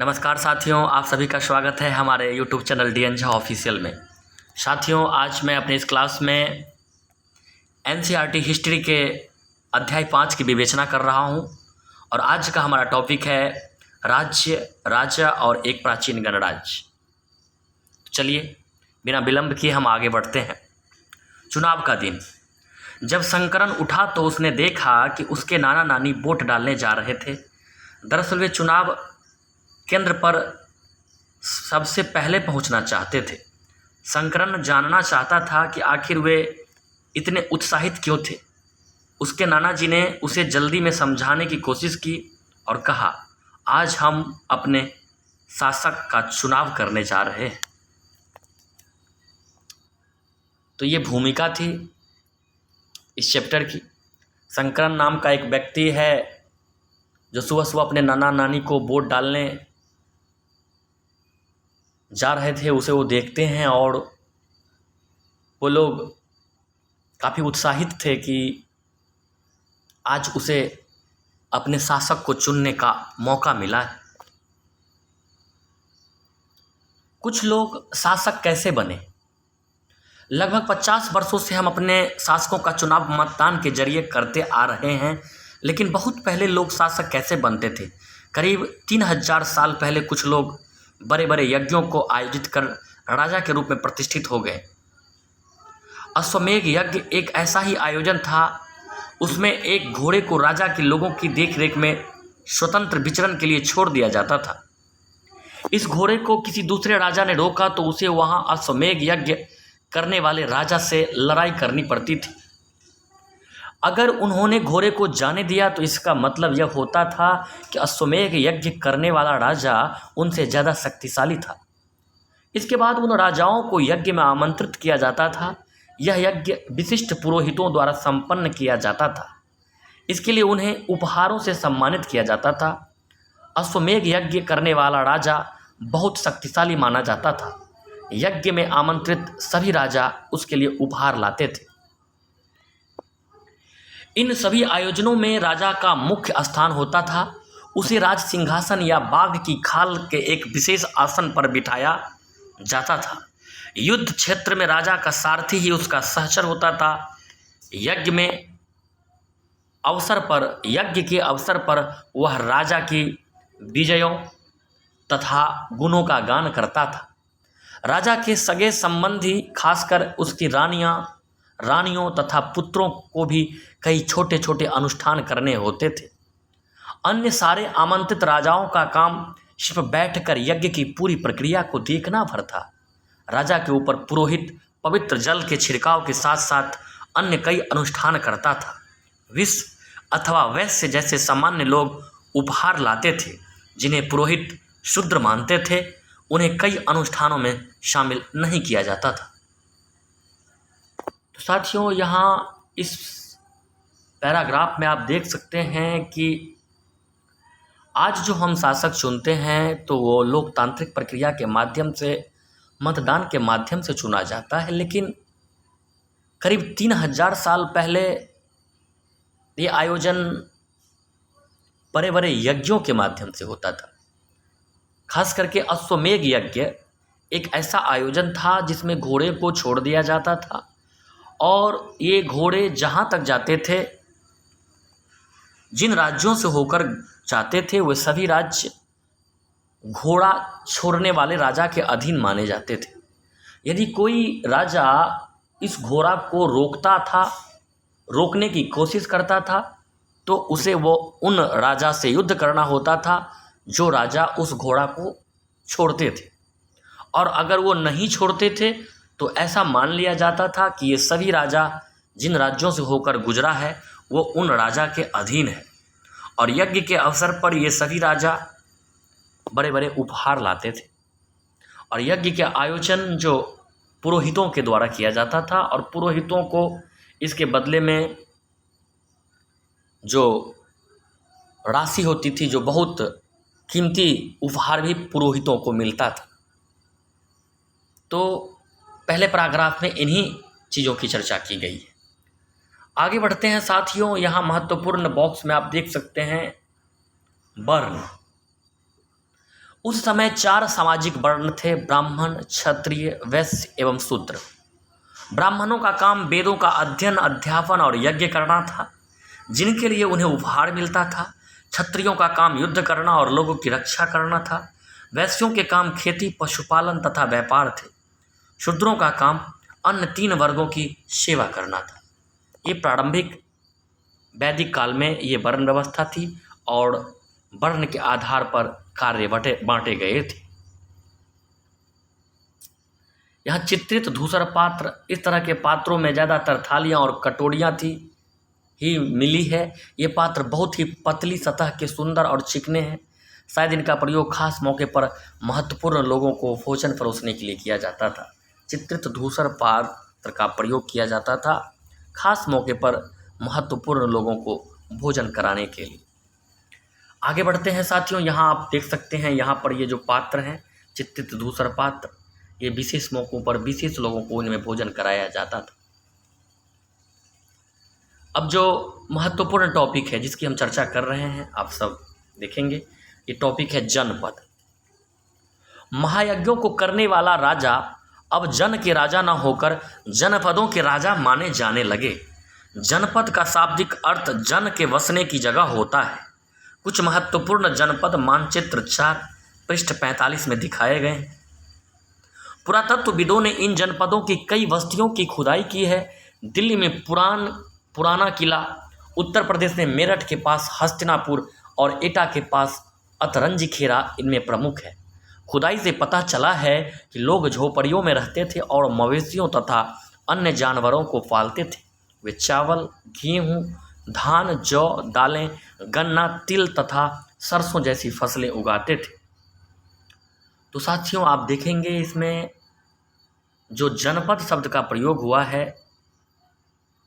नमस्कार साथियों, आप सभी का स्वागत है हमारे YouTube channel D N Jha official में। साथियों, आज मैं अपने इस क्लास में NCERT हिस्ट्री के अध्याय 5 की विवेचना कर रहा हूं और आज का हमारा टॉपिक है राज्य, राजा और एक प्राचीन गणराज्य। चलिए बिना विलंब किए हम आगे बढ़ते हैं। चुनाव का दिन। जब शंकरन उठा तो उसने देखा कि उसके नाना नानी वोट डालने जा रहे थे। दरअसल वे चुनाव केंद्र पर सबसे पहले पहुंचना चाहते थे। शंकरन जानना चाहता था कि आखिर वे इतने उत्साहित क्यों थे। उसके नाना जी ने उसे जल्दी में समझाने की कोशिश की और कहा, आज हम अपने शासक का चुनाव करने जा रहे हैं। तो ये भूमिका थी इस चैप्टर की। शंकरन नाम का एक व्यक्ति है जो सुबह सुबह अपने नाना नानी को वोट डालने जा रहे थे। उसे वो देखते हैं और वो लोग काफ़ी उत्साहित थे कि आज उसे अपने शासक को चुनने का मौका मिला है। कुछ लोग शासक कैसे बने? लगभग 50 वर्षों से हम अपने शासकों का चुनाव मतदान के जरिए करते आ रहे हैं, लेकिन बहुत पहले लोग शासक कैसे बनते थे? करीब 3000 साल पहले कुछ लोग बड़े बड़े यज्ञों को आयोजित कर राजा के रूप में प्रतिष्ठित हो गए। अश्वमेध यज्ञ एक ऐसा ही आयोजन था। उसमें एक घोड़े को राजा के लोगों की देखरेख में स्वतंत्र विचरण के लिए छोड़ दिया जाता था। इस घोड़े को किसी दूसरे राजा ने रोका तो उसे वहां अश्वमेध यज्ञ करने वाले राजा से लड़ाई करनी पड़ती थी। अगर उन्होंने घोड़े को जाने दिया तो इसका मतलब यह होता था कि अश्वमेध यज्ञ करने वाला राजा उनसे ज़्यादा शक्तिशाली था। इसके बाद उन राजाओं को यज्ञ में आमंत्रित किया जाता था। यह यज्ञ विशिष्ट पुरोहितों द्वारा संपन्न किया जाता था। इसके लिए उन्हें उपहारों से सम्मानित किया जाता था। अश्वमेध यज्ञ करने वाला राजा बहुत शक्तिशाली माना जाता था। यज्ञ में आमंत्रित सभी राजा उसके लिए उपहार लाते थे। इन सभी आयोजनों में राजा का मुख्य स्थान होता था। उसे राज सिंहासन या बाघ की खाल के एक विशेष आसन पर बिठाया जाता था। युद्ध क्षेत्र में राजा का सारथी ही उसका सहचर होता था। यज्ञ के अवसर पर वह राजा की विजयों तथा गुणों का गान करता था। राजा के सगे संबंधी, खासकर उसकी रानियों तथा पुत्रों को भी कई छोटे छोटे अनुष्ठान करने होते थे। अन्य सारे आमंत्रित राजाओं का काम सिर्फ बैठकर यज्ञ की पूरी प्रक्रिया को देखना भर था। राजा के ऊपर पुरोहित पवित्र जल के छिड़काव के साथ साथ अन्य कई अनुष्ठान करता था। विष अथवा वैश्य जैसे सामान्य लोग उपहार लाते थे, जिन्हें पुरोहित शूद्र मानते थे। उन्हें कई अनुष्ठानों में शामिल नहीं किया जाता था। तो साथियों, यहाँ इस पैराग्राफ में आप देख सकते हैं कि आज जो हम शासक चुनते हैं तो वो लोकतांत्रिक प्रक्रिया के माध्यम से, मतदान के माध्यम से चुना जाता है। लेकिन करीब 3000 साल पहले ये आयोजन बड़े बड़े यज्ञों के माध्यम से होता था। खास करके अश्वमेध यज्ञ एक ऐसा आयोजन था जिसमें घोड़े को छोड़ दिया जाता था और ये घोड़े जहाँ तक जाते थे, जिन राज्यों से होकर जाते थे, वे सभी राज्य घोड़ा छोड़ने वाले राजा के अधीन माने जाते थे। यदि कोई राजा इस घोड़ा को रोकने की कोशिश करता था तो उसे वो उन राजा से युद्ध करना होता था जो राजा उस घोड़ा को छोड़ते थे। और अगर वो नहीं छोड़ते थे तो ऐसा मान लिया जाता था कि ये सभी राजा जिन राज्यों से होकर गुजरा है वो उन राजा के अधीन है। और यज्ञ के अवसर पर ये सभी राजा बड़े बड़े उपहार लाते थे। और यज्ञ के आयोजन जो पुरोहितों के द्वारा किया जाता था और पुरोहितों को इसके बदले में जो राशि होती थी, जो बहुत कीमती उपहार भी पुरोहितों को मिलता था। तो पहले पैराग्राफ में इन्हीं चीज़ों की चर्चा की गई है। आगे बढ़ते हैं साथियों। यहाँ महत्वपूर्ण बॉक्स में आप देख सकते हैं वर्ण। उस समय 4 सामाजिक वर्ण थे: ब्राह्मण, क्षत्रिय, वैश्य एवं शूद्र। ब्राह्मणों का काम वेदों का अध्ययन, अध्यापन और यज्ञ करना था, जिनके लिए उन्हें उपहार मिलता था। क्षत्रियों का काम युद्ध करना और लोगों की रक्षा करना था। वैश्यों के काम खेती, पशुपालन तथा व्यापार थे। शूद्रों का काम अन्य 3 वर्गों की सेवा करना था। ये प्रारंभिक वैदिक काल में ये वर्ण व्यवस्था थी और वर्ण के आधार पर कार्य बांटे गए थे। यहाँ चित्रित धूसर पात्र, इस तरह के पात्रों में ज़्यादातर थालियाँ और कटोरियाँ थी ही मिली है। ये पात्र बहुत ही पतली सतह के, सुंदर और चिकने हैं। शायद इनका प्रयोग खास मौके पर महत्वपूर्ण लोगों को भोजन परोसने के लिए किया जाता था। चित्रित धूसर पात्र का प्रयोग किया जाता था खास मौके पर महत्वपूर्ण लोगों को भोजन कराने के लिए। आगे बढ़ते हैं साथियों। यहाँ आप देख सकते हैं, यहाँ पर ये जो पात्र हैं चित्रित धूसर पात्र, ये विशेष मौक़ों पर विशेष लोगों को इनमें भोजन कराया जाता था। अब जो महत्वपूर्ण टॉपिक है जिसकी हम चर्चा कर रहे हैं, आप सब देखेंगे, ये टॉपिक है जनपद। महायज्ञों को करने वाला राजा अब जन के राजा न होकर जनपदों के राजा माने जाने लगे। जनपद का शाब्दिक अर्थ जन के वसने की जगह होता है। कुछ महत्वपूर्ण जनपद मानचित्र 4 पृष्ठ 45 में दिखाए गए हैं। पुरातत्वविदों ने इन जनपदों की कई बस्तियों की खुदाई की है। दिल्ली में पुराना किला, उत्तर प्रदेश में मेरठ के पास हस्तिनापुर और एटा के पास अतरंजी खेरा इनमें प्रमुख है। खुदाई से पता चला है कि लोग झोपड़ियों में रहते थे और मवेशियों तथा अन्य जानवरों को पालते थे। वे चावल, गेहूँ, धान, जौ, दालें, गन्ना, तिल तथा सरसों जैसी फसलें उगाते थे। तो साथियों आप देखेंगे इसमें जो जनपद शब्द का प्रयोग हुआ है,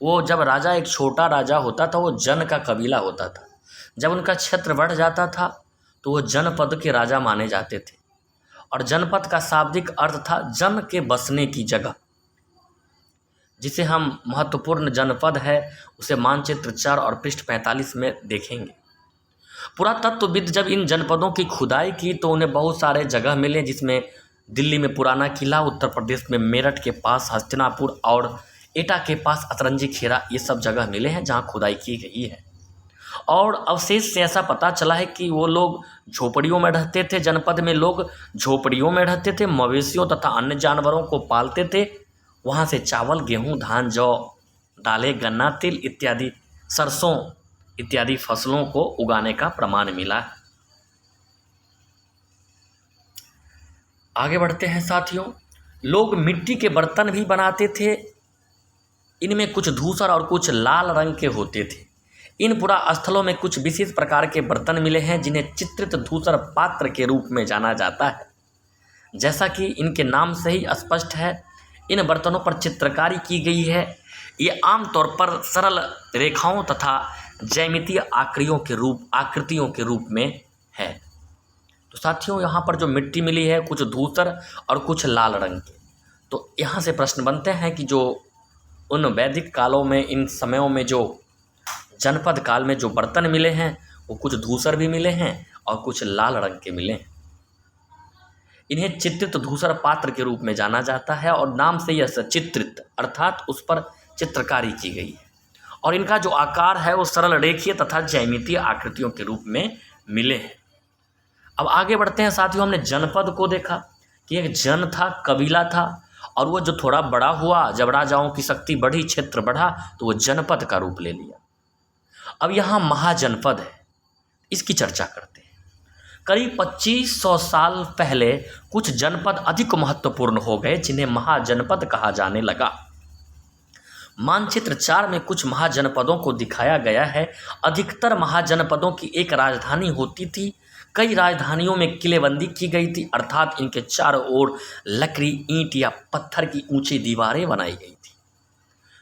वो जब राजा एक छोटा राजा होता था वो जन का कबीला होता था। जब उनका क्षेत्र बढ़ जाता था तो वो जनपद के राजा माने जाते थे। और जनपद का शाब्दिक अर्थ था जन के बसने की जगह। जिसे हम महत्वपूर्ण जनपद है उसे मानचित्र 4 और पृष्ठ 45 में देखेंगे। पुरातत्वविद जब इन जनपदों की खुदाई की तो उन्हें बहुत सारे जगह मिले, जिसमें दिल्ली में पुराना किला, उत्तर प्रदेश में मेरठ के पास हस्तिनापुर और एटा के पास अतरंजी खेरा, ये सब जगह मिले हैं जहाँ खुदाई की गई है। और अवशेष से ऐसा पता चला है कि वो लोग झोपड़ियों में रहते थे। जनपद में लोग झोपड़ियों में रहते थे, मवेशियों तथा अन्य जानवरों को पालते थे। वहाँ से चावल, गेहूँ, धान, जौ, दालें, गन्ना, तिल इत्यादि, सरसों इत्यादि फसलों को उगाने का प्रमाण मिला है। आगे बढ़ते हैं साथियों। लोग मिट्टी के बर्तन भी बनाते थे। इनमें कुछ धूसर और कुछ लाल रंग के होते थे। इन पुरास्थलों में कुछ विशेष प्रकार के बर्तन मिले हैं जिन्हें चित्रित धूसर पात्र के रूप में जाना जाता है। जैसा कि इनके नाम से ही स्पष्ट है, इन बर्तनों पर चित्रकारी की गई है। ये आमतौर पर सरल रेखाओं तथा ज्यामितीय आकृतियों के रूप में है। तो साथियों यहाँ पर जो मिट्टी मिली है कुछ धूसर और कुछ लाल रंग के। तो यहाँ से प्रश्न बनते हैं कि जो उन वैदिक कालों में, इन समयों में जो जनपद काल में जो बर्तन मिले हैं वो कुछ धूसर भी मिले हैं और कुछ लाल रंग के मिले हैं। इन्हें चित्रित धूसर पात्र के रूप में जाना जाता है और नाम से यह चित्रित अर्थात उस पर चित्रकारी की गई है। और इनका जो आकार है वो सरल रेखीय तथा ज्यामितीय आकृतियों के रूप में मिले हैं। अब आगे बढ़ते हैं साथियों। हमने जनपद को देखा कि एक जन था, कबीला था, और वो जो थोड़ा बड़ा हुआ, जब राजाओं की शक्ति बढ़ी, क्षेत्र बढ़ा, तो वो जनपद का रूप ले लिया। अब यहाँ महाजनपद है, इसकी चर्चा करते हैं। करीब 2500 साल पहले कुछ जनपद अधिक महत्वपूर्ण हो गए जिन्हें महाजनपद कहा जाने लगा। मानचित्र 4 में कुछ महाजनपदों को दिखाया गया है। अधिकतर महाजनपदों की एक राजधानी होती थी। कई राजधानियों में किलेबंदी की गई थी, अर्थात इनके चारों ओर लकड़ी, ईंट या पत्थर की ऊंची दीवारें बनाई गई थी।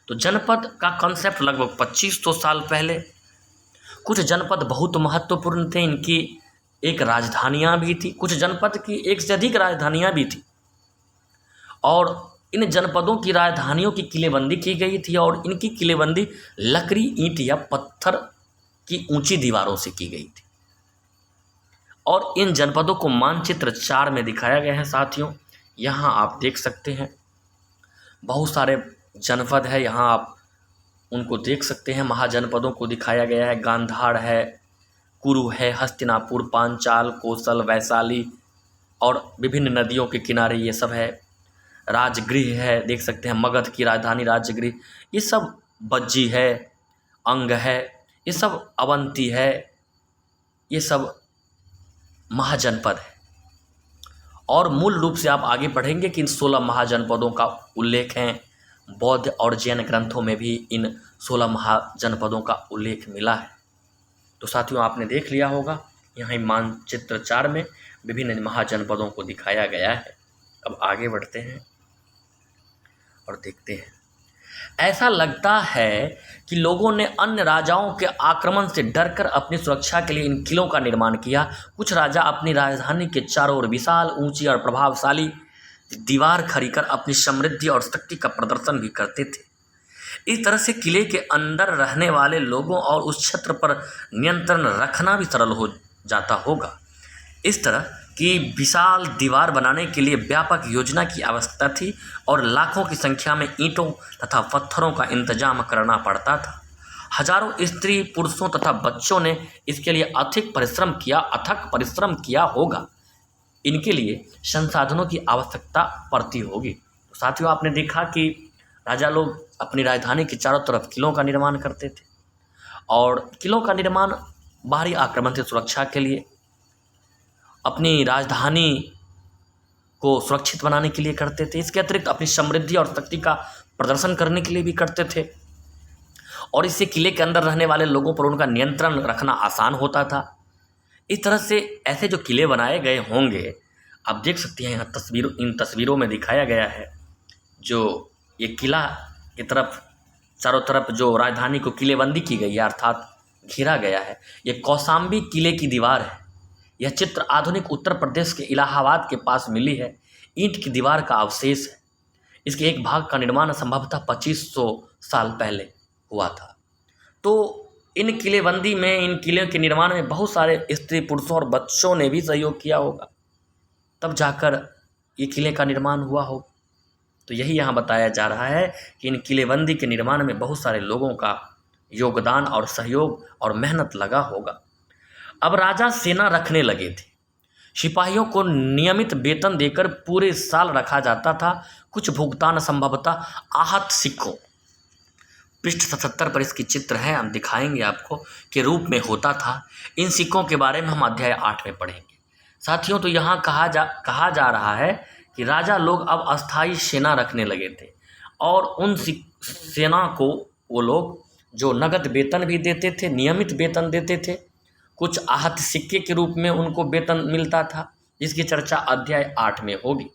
तो जनपद का कॉन्सेप्ट लगभग 2500 साल पहले। कुछ जनपद बहुत महत्वपूर्ण थे, इनकी एक राजधानियाँ भी थी। कुछ जनपद की एक से अधिक राजधानियाँ भी थी और इन जनपदों की राजधानियों की किलेबंदी की गई थी और इनकी किलेबंदी लकड़ी, ईंट या पत्थर की ऊंची दीवारों से की गई थी। और इन जनपदों को मानचित्र 4 में दिखाया गया है साथियों। यहाँ आप देख सकते हैं बहुत सारे जनपद है, यहाँ आप उनको देख सकते हैं। महाजनपदों को दिखाया गया है। गांधार है, कुरु है, हस्तिनापुर, पांचाल, कौशल, वैशाली और विभिन्न नदियों के किनारे ये सब है। राजगृह है, देख सकते हैं मगध की राजधानी राजगृह, ये सब बज्जी है, अंग है, ये सब अवंती है, ये सब महाजनपद है। और मूल रूप से आप आगे पढ़ेंगे कि इन 16 महाजनपदों का उल्लेख है बौद्ध और जैन ग्रंथों में भी इन 16 महाजनपदों का उल्लेख मिला है। तो साथियों आपने देख लिया होगा, यहाँ मानचित्र 4 में विभिन्न महाजनपदों को दिखाया गया है। अब आगे बढ़ते हैं और देखते हैं। ऐसा लगता है कि लोगों ने अन्य राजाओं के आक्रमण से डरकर अपनी सुरक्षा के लिए इन किलों का निर्माण किया। कुछ राजा अपनी राजधानी के चारों ओर विशाल, ऊंची और प्रभावशाली दीवार खड़ीकर अपनी समृद्धि और शक्ति का प्रदर्शन भी करते थे। इस तरह से किले के अंदर रहने वाले लोगों और उस क्षेत्र पर नियंत्रण रखना भी सरल हो जाता होगा। इस तरह की विशाल दीवार बनाने के लिए व्यापक योजना की आवश्यकता थी और लाखों की संख्या में ईंटों तथा पत्थरों का इंतजाम करना पड़ता था। हजारों स्त्री, पुरुषों तथा बच्चों ने इसके लिए अथक परिश्रम किया होगा। इनके लिए संसाधनों की आवश्यकता पड़ती होगी। तो साथियों आपने देखा कि राजा लोग अपनी राजधानी के चारों तरफ किलों का निर्माण करते थे और किलों का निर्माण बाहरी आक्रमण से सुरक्षा के लिए, अपनी राजधानी को सुरक्षित बनाने के लिए करते थे। इसके अतिरिक्त अपनी समृद्धि और शक्ति का प्रदर्शन करने के लिए भी करते थे और इससे किले के अंदर रहने वाले लोगों पर उनका नियंत्रण रखना आसान होता था। इस तरह से ऐसे जो किले बनाए गए होंगे, आप देख सकते हैं यहाँ इन तस्वीरों में दिखाया गया है। जो ये किला की तरफ चारों तरफ जो राजधानी को किलेबंदी की गई है अर्थात घेरा गया है, ये कौशाम्बी किले की दीवार है। यह चित्र आधुनिक उत्तर प्रदेश के इलाहाबाद के पास मिली है। ईंट की दीवार का अवशेष है। इसके एक भाग का निर्माण संभवतः 2500 साल पहले हुआ था। तो इन किलेबंदी में, इन किले के निर्माण में बहुत सारे स्त्री, पुरुषों और बच्चों ने भी सहयोग किया होगा, तब जाकर ये किले का निर्माण हुआ हो। तो यही यहाँ बताया जा रहा है कि इन किलेबंदी के निर्माण में बहुत सारे लोगों का योगदान और सहयोग और मेहनत लगा होगा। अब राजा सेना रखने लगे थे। सिपाहियों को नियमित वेतन देकर पूरे साल रखा जाता था। कुछ भुगतान संभवतः आहत सिखों, पृष्ठ 77 पर इसकी चित्र है, हम दिखाएंगे आपको, के रूप में होता था। इन सिक्कों के बारे में हम अध्याय 8 में पढ़ेंगे साथियों। तो यहाँ कहा जा रहा है कि राजा लोग अब अस्थायी सेना रखने लगे थे और उन सेना को वो लोग जो नगद वेतन भी देते थे, नियमित वेतन देते थे। कुछ आहत सिक्के के रूप में उनको वेतन मिलता था, जिसकी चर्चा अध्याय 8 में होगी।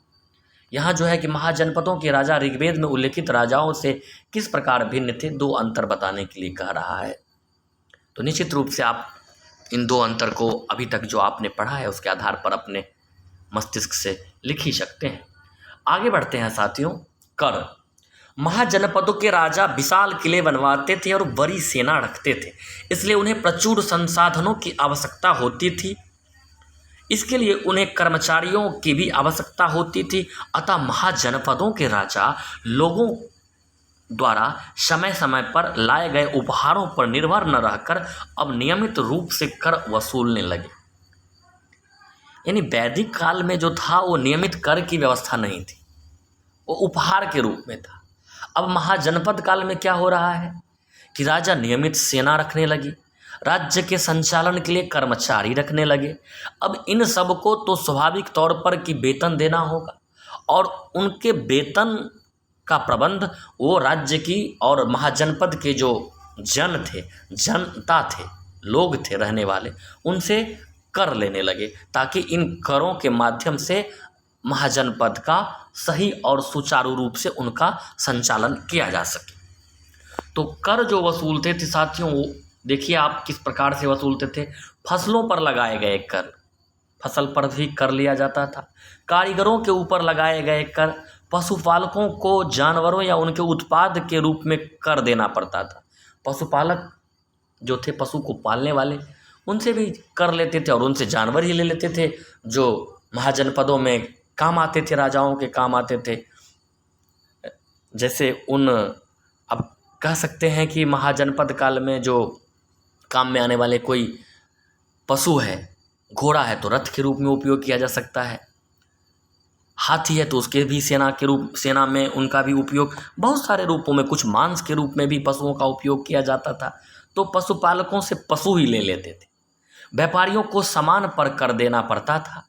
यहाँ जो है कि महाजनपदों के राजा ऋग्वेद में उल्लेखित राजाओं से किस प्रकार भिन्न थे, 2 अंतर बताने के लिए कह रहा है। तो निश्चित रूप से आप इन 2 अंतर को अभी तक जो आपने पढ़ा है उसके आधार पर अपने मस्तिष्क से लिख ही सकते हैं। आगे बढ़ते हैं साथियों। कर महाजनपदों के राजा विशाल किले बनवाते थे और बड़ी सेना रखते थे, इसलिए उन्हें प्रचुर संसाधनों की आवश्यकता होती थी। इसके लिए उन्हें कर्मचारियों की भी आवश्यकता होती थी। अतः महाजनपदों के राजा लोगों द्वारा समय समय पर लाए गए उपहारों पर निर्भर न रहकर अब नियमित रूप से कर वसूलने लगे। यानी वैदिक काल में जो था वो नियमित कर की व्यवस्था नहीं थी, वो उपहार के रूप में था। अब महाजनपद काल में क्या हो रहा है कि राजा नियमित सेना रखने लगी, राज्य के संचालन के लिए कर्मचारी रखने लगे। अब इन सब को तो स्वाभाविक तौर पर कि वेतन देना होगा और उनके वेतन का प्रबंध वो राज्य की और महाजनपद के जो जनता थे, लोग थे रहने वाले, उनसे कर लेने लगे ताकि इन करों के माध्यम से महाजनपद का सही और सुचारू रूप से उनका संचालन किया जा सके। तो कर जो वसूलते थे साथियों, वो देखिए आप किस प्रकार से वसूलते थे। फसलों पर लगाए गए कर, फसल पर भी कर लिया जाता था। कारीगरों के ऊपर लगाए गए कर, पशुपालकों को जानवरों या उनके उत्पाद के रूप में कर देना पड़ता था। पशुपालक जो थे, पशु को पालने वाले, उनसे भी कर लेते थे और उनसे जानवर ही ले लेते थे जो महाजनपदों में काम आते थे, राजाओं के काम आते थे। जैसे उन अब कह सकते हैं कि महाजनपद काल में जो काम में आने वाले कोई पशु है, घोड़ा है तो रथ के रूप में उपयोग किया जा सकता है, हाथी है तो उसके भी सेना में उनका भी उपयोग, बहुत सारे रूपों में, कुछ मांस के रूप में भी पशुओं का उपयोग किया जाता था। तो पशुपालकों से पशु ही ले लेते थे। व्यापारियों को सामान पर कर देना पड़ता था।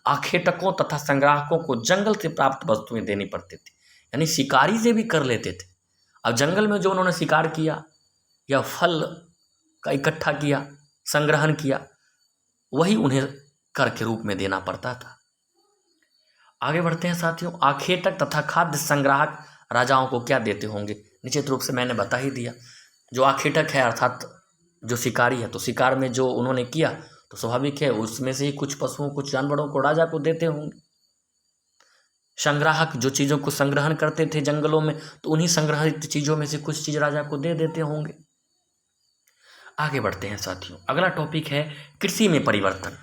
आखेटकों तथा संग्राहकों को जंगल से प्राप्त वस्तुएं देनी पड़ती थी, यानी शिकारी से भी कर लेते थे। अब जंगल में जो उन्होंने शिकार किया या फल का इकट्ठा किया, संग्रहण किया, वही उन्हें कर के रूप में देना पड़ता था। आगे बढ़ते हैं साथियों। आखेटक तथा खाद्य संग्राहक राजाओं को क्या देते होंगे? निश्चित रूप से मैंने बता ही दिया। जो आखेटक है अर्थात जो शिकारी है, तो शिकार में जो उन्होंने किया तो स्वाभाविक है उसमें से ही कुछ पशुओं, कुछ जानवरों को राजा को देते होंगे। संग्राहक जो चीज़ों को संग्रहण करते थे जंगलों में, तो उन्हीं संग्रहित चीज़ों में से कुछ चीज़ राजा को दे देते होंगे। आगे बढ़ते हैं साथियों। अगला टॉपिक है कृषि में परिवर्तन।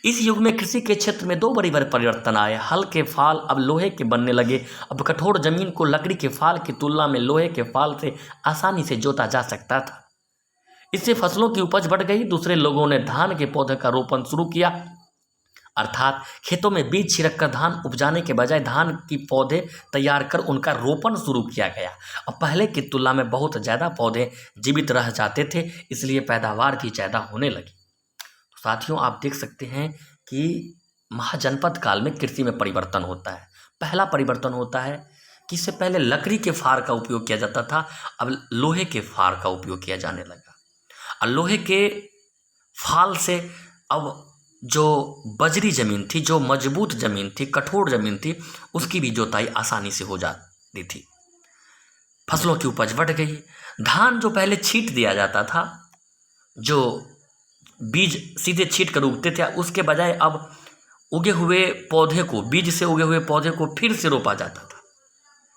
इस युग में कृषि के क्षेत्र में दो बड़े बड़े परिवर्तन आए। हल के फाल अब लोहे के बनने लगे। अब कठोर जमीन को लकड़ी के फाल की तुलना में लोहे के फाल से आसानी से जोता जा सकता था। इससे फसलों की उपज बढ़ गई। दूसरे लोगों ने धान के पौधे का रोपण शुरू किया, अर्थात खेतों में बीज छिड़ककर धान उपजाने के बजाय धान की पौधे तैयार कर उनका रोपण शुरू किया गया। अब पहले की तुलना में बहुत ज़्यादा पौधे जीवित रह जाते थे, इसलिए पैदावार भी ज़्यादा होने लगी। तो साथियों आप देख सकते हैं कि महाजनपद काल में कृषि में परिवर्तन होता है। पहला परिवर्तन होता है कि इससे पहले लकड़ी के फार का उपयोग किया जाता था, अब लोहे के फार का उपयोग किया जाने लगा। और लोहे के फाल से अब जो बजरी ज़मीन थी, जो मजबूत ज़मीन थी, कठोर ज़मीन थी, उसकी भी जोताई आसानी से हो जाती थी। फसलों की उपज बढ़ गई। धान जो पहले छींट दिया जाता था, जो बीज सीधे छींट कर उगते थे, उसके बजाय अब उगे हुए पौधे को, बीज से उगे हुए पौधे को फिर से रोपा जाता था।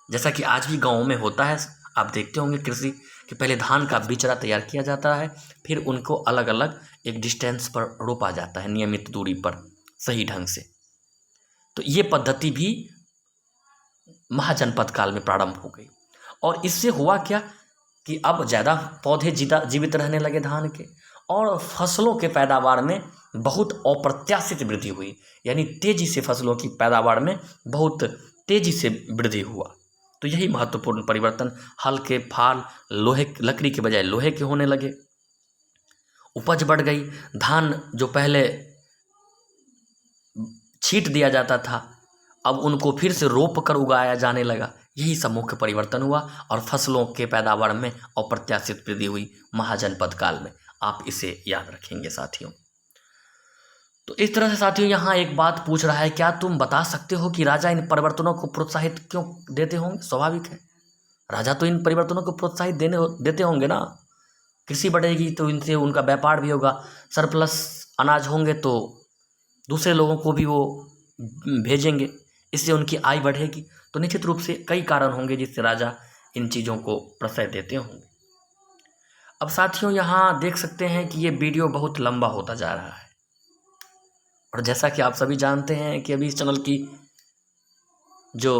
जैसा कि आज भी गाँवों में होता है, आप देखते होंगे कृषि कि पहले धान का बिचड़ा तैयार किया जाता है, फिर उनको अलग अलग एक डिस्टेंस पर रोपा जाता है, नियमित दूरी पर, सही ढंग से। तो ये पद्धति भी महाजनपद काल में प्रारंभ हो गई। और इससे हुआ क्या कि अब ज़्यादा पौधे जीवित रहने लगे धान के, और फसलों के पैदावार में बहुत अप्रत्याशित वृद्धि हुई, यानी तेजी से फसलों की पैदावार में बहुत तेजी से वृद्धि हुआ। तो यही महत्वपूर्ण परिवर्तन, हल के फाल लकड़ी के बजाय लोहे के होने लगे। उपज बढ़ गई। धान जो पहले छींट दिया जाता था, अब उनको फिर से रोप कर उगाया जाने लगा। यही सब मुख्य परिवर्तन हुआ और फसलों के पैदावार में अप्रत्याशित वृद्धि हुई महाजनपद काल में। आप इसे याद रखेंगे साथियों। तो इस तरह से साथियों यहाँ एक बात पूछ रहा है, क्या तुम बता सकते हो कि राजा इन परिवर्तनों को प्रोत्साहित क्यों देते होंगे? स्वाभाविक है, राजा तो इन परिवर्तनों को प्रोत्साहित देते होंगे ना। कृषि बढ़ेगी तो इनसे उनका व्यापार भी होगा, सरप्लस अनाज होंगे तो दूसरे लोगों को भी वो भेजेंगे, इससे उनकी आय बढ़ेगी। तो निश्चित रूप से कई कारण होंगे जिससे राजा इन चीज़ों को प्रश्रय देते होंगे। अब साथियों यहाँ देख सकते हैं कि ये वीडियो बहुत लंबा होता जा रहा है, और जैसा कि आप सभी जानते हैं कि अभी इस चैनल की जो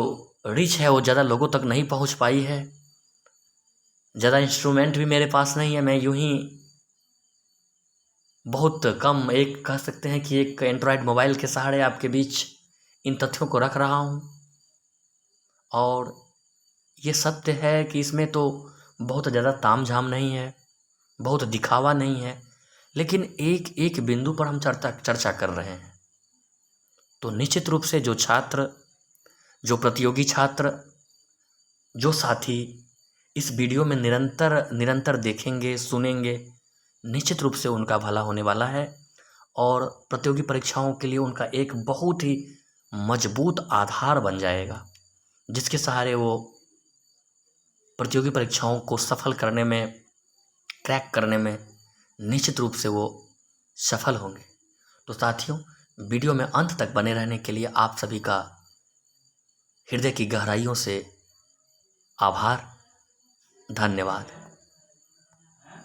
रीच है वो ज़्यादा लोगों तक नहीं पहुँच पाई है। ज़्यादा इंस्ट्रूमेंट भी मेरे पास नहीं है, मैं यूं ही बहुत कम, एक कह सकते हैं कि एक एंड्रॉयड मोबाइल के सहारे आपके बीच इन तथ्यों को रख रहा हूं। और ये सत्य है कि इसमें तो बहुत ज़्यादा तामझाम नहीं है, बहुत दिखावा नहीं है, लेकिन एक एक बिंदु पर हम चर्चा कर रहे हैं। तो निश्चित रूप से जो छात्र, जो प्रतियोगी छात्र, जो साथी इस वीडियो में निरंतर देखेंगे, सुनेंगे, निश्चित रूप से उनका भला होने वाला है और प्रतियोगी परीक्षाओं के लिए उनका एक बहुत ही मजबूत आधार बन जाएगा, जिसके सहारे वो प्रतियोगी परीक्षाओं को सफल करने में, क्रैक करने में निश्चित रूप से वो सफल होंगे। तो साथियों, वीडियो में अंत तक बने रहने के लिए आप सभी का हृदय की गहराइयों से आभार, धन्यवाद।